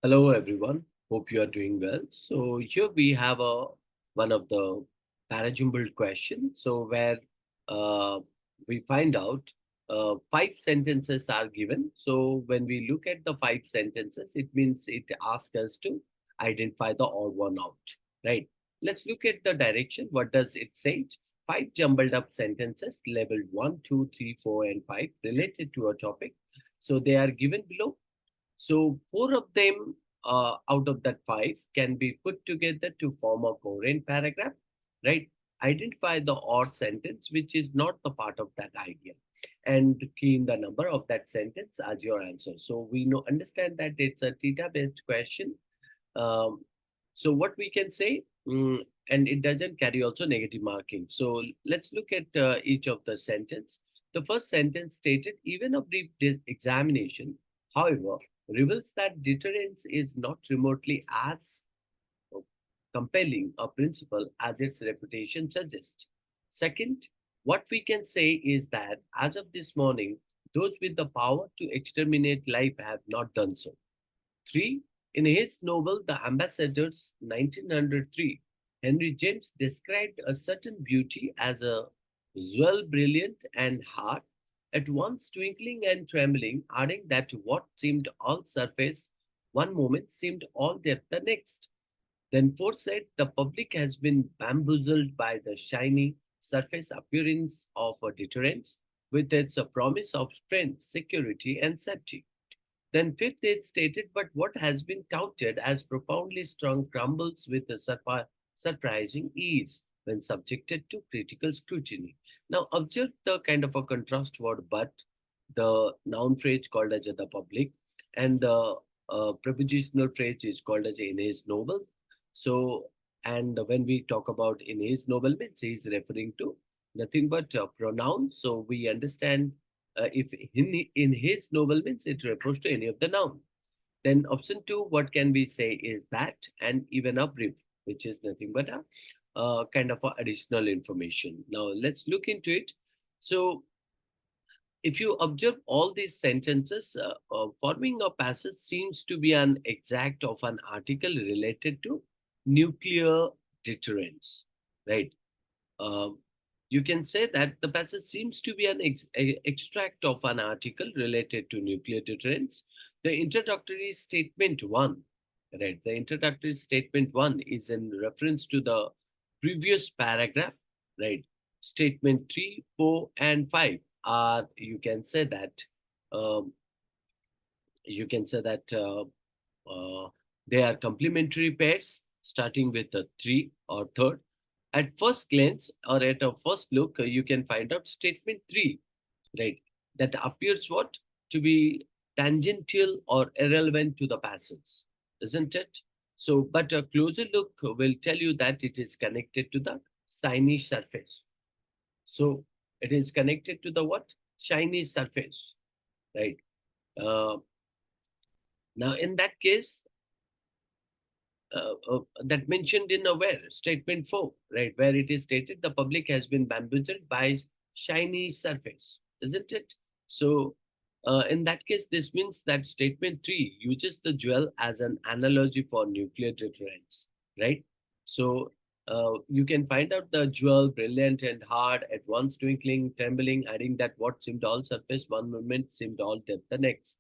Hello, everyone. Hope you are doing well. So here we have a one of the parajumbled questions. So where uh, we find out five sentences are given. So when we look at the five sentences, it means it asks us to identify the odd one out, right? Let's look at the direction. What does it say? Five jumbled up sentences labeled one, two, three, four, and five related to a topic. So they are given below. So four of them out of that five can be put together to form a coherent paragraph, right? Identify the odd sentence which is not the part of that idea and key in the number of that sentence as your answer. So we know understand that it's a theta based question. Um, so what we can say, and it doesn't carry also negative marking. So let's look at each of the sentence. The first sentence stated, even a brief examination, however, reveals that deterrence is not remotely as compelling a principle as its reputation suggests. Second, what we can say is that as of this morning, those with the power to exterminate life have not done so. 3. In his novel The Ambassadors 1903, Henry James described a certain beauty as a well brilliant and hard, at once twinkling and trembling, adding that what seemed all surface one moment seemed all depth the next. Then Ford said the public has been bamboozled by the shiny surface appearance of a deterrence with its promise of strength, security, and safety. Then fifth, it stated, but what has been touted as profoundly strong crumbles with a surprising ease when subjected to critical scrutiny. Now, observe the kind of a contrast word but, the noun phrase called as the public, and the prepositional phrase is called as in his novel. So, and when we talk about in his novel, means he is referring to nothing but pronouns. So, we understand if in his novel means it refers to any of the noun. Then option two, what can we say is that and even a brief, which is nothing but a kind of a additional information. Now let's look into it. So if you observe all these sentences, forming a passage seems to be an exact of an article related to nuclear deterrence, right? Um, you can say that the passage seems to be an extract of an article related to nuclear deterrence. The introductory statement one, right? The introductory statement one is in reference to the previous paragraph, right? Statement three, four, and five are um, you can say that they are complementary pairs, starting with a three or third. At first glance or at a first look, you can find out statement three, right? That appears what to be tangential or irrelevant to the passage, isn't it? So, but a closer look will tell you that it is connected to the shiny surface. So, it is connected to the what? Shiny surface, right? Uh, Now, in that case, that mentioned in a where statement 4, right, where it is stated the public has been bamboozled by shiny surface, isn't it? So in that case, this means that statement 3 uses the jewel as an analogy for nuclear deterrence, right? So you can find out the jewel brilliant and hard, at once twinkling, trembling, adding that what seemed all surface one moment seemed all depth the next.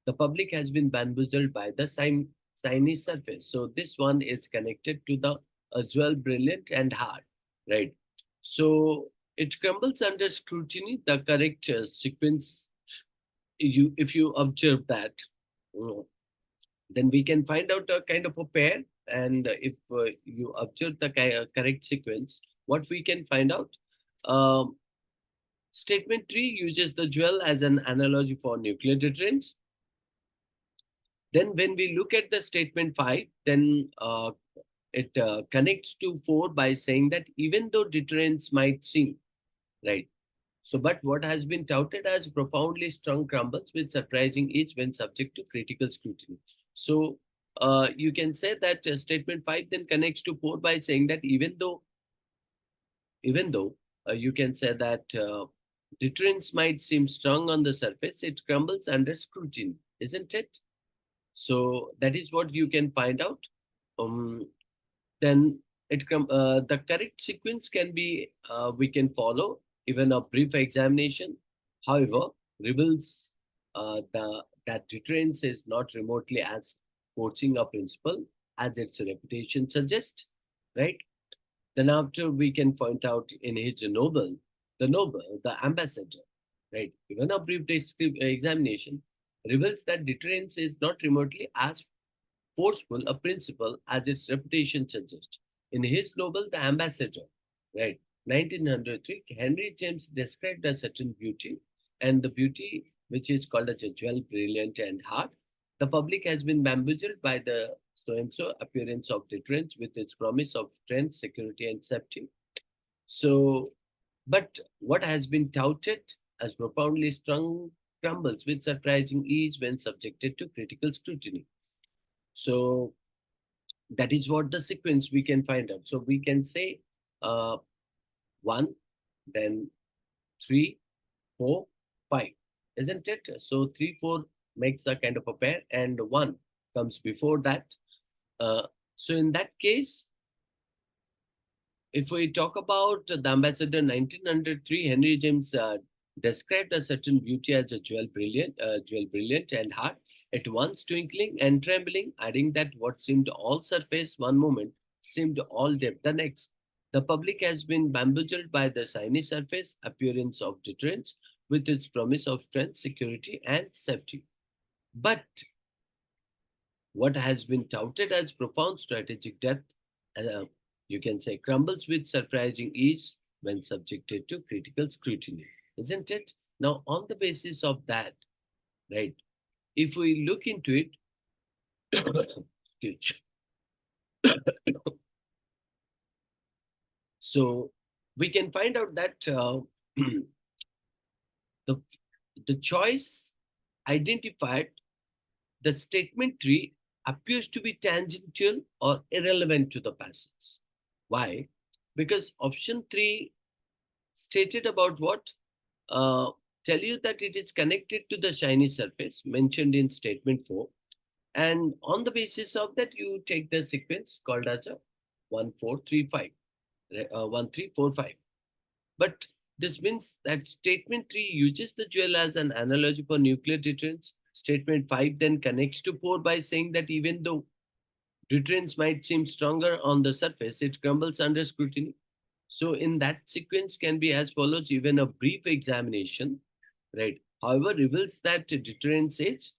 The public has been bamboozled by the shiny surface. So this one is connected to the as well brilliant and hard, right? So it crumbles under scrutiny. The correct sequence, you if you observe that, uh, then we can find out a kind of a pair. And if you observe the correct sequence, what we can find out. Um, Statement 3 uses the jewel as an analogy for nuclear deterrence. Then when we look at the statement 5, then it connects to 4 by saying that even though deterrence might seem, right? So, but what has been touted as profoundly strong crumbles with surprising each when subject to critical scrutiny. So, you can say that statement 5 then connects to 4 by saying that even though you can say that deterrence might seem strong on the surface, it crumbles under scrutiny, isn't it? So that is what you can find out. Um, then the correct sequence can be we can follow even a brief examination. However, reveals that deterrence is not remotely as coaching a principle as its reputation suggests, right? Then after we can point out in his noble, the ambassador, right? Even a brief examination reveals that deterrence is not remotely as forceful a principle as its reputation suggests. In his novel, The Ambassador, right, 1903, Henry James described a certain beauty, and the beauty which is called as a jewel, brilliant and hard. The public has been bamboozled by the so-and-so appearance of deterrence with its promise of strength, security, and safety. So, but what has been touted as profoundly strong crumbles with surprising ease when subjected to critical scrutiny. So, that is what the sequence we can find out. So we can say uh, 1, then 3, 4, 5, isn't it? So 3, 4 makes a kind of a pair, and 1 comes before that. So in that case, if we talk about the ambassador 1903, Henry James described a certain beauty as a jewel brilliant and hard, at once twinkling and trembling, adding that what seemed all surface one moment seemed all depth the next. The public has been bamboozled by the shiny surface appearance of deterrence with its promise of strength, security, and safety. But what has been touted as profound strategic depth, uh, you can say, crumbles with surprising ease when subjected to critical scrutiny, isn't it? Now, on the basis of that, right, if we look into it, excuse- so we can find out that the, the choice identified the statement tree appears to be tangential or irrelevant to the passage. Why? Because option 3 stated about what? Uh, tell you that it is connected to the shiny surface mentioned in statement 4. And on the basis of that, you take the sequence called as a 1435, 1345. But this means that statement 3 uses the jewel as an analogy for nuclear deterrence. Statement 5 then connects to 4 by saying that even though deterrence might seem stronger on the surface, it crumbles under scrutiny. So in that sequence can be as follows, even a brief examination, right? However, reveals that deterrence is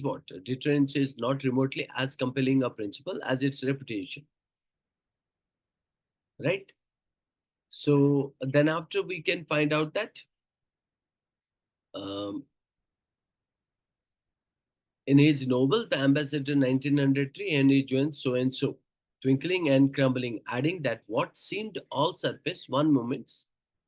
what? Deterrence is not remotely as compelling a principle as its reputation, right? So then after we can find out that um, in his novel, The Ambassador 1903, Henry joins so and so, twinkling and crumbling, adding that what seemed all surface one moment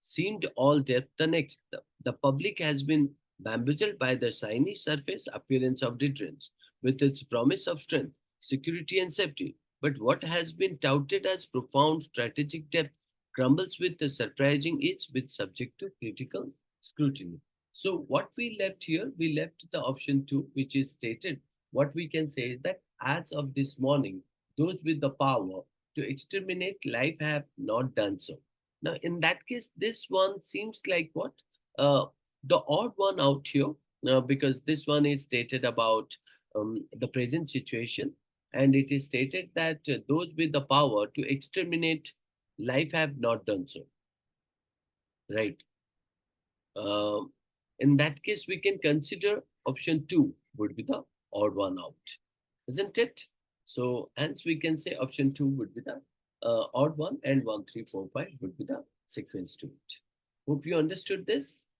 seemed all depth the next. The public has been bamboozled by the shiny surface appearance of deterrence, with its promise of strength, security, and safety. But what has been touted as profound strategic depth crumbles with the surprising ease with subject to critical scrutiny. So what we left here, we left the option 2, which is stated. What we can say is that as of this morning, those with the power to exterminate life have not done so. Now, in that case, this one seems like what? Uh, the odd one out here, because this one is stated about the present situation, and it is stated that those with the power to exterminate life have not done so, right? Um, in that case, we can consider option 2 would be the odd one out, isn't it? So, hence we can say option 2 would be the odd one, and 1, 3, 4, 5 would be the sequence to it. Hope you understood this.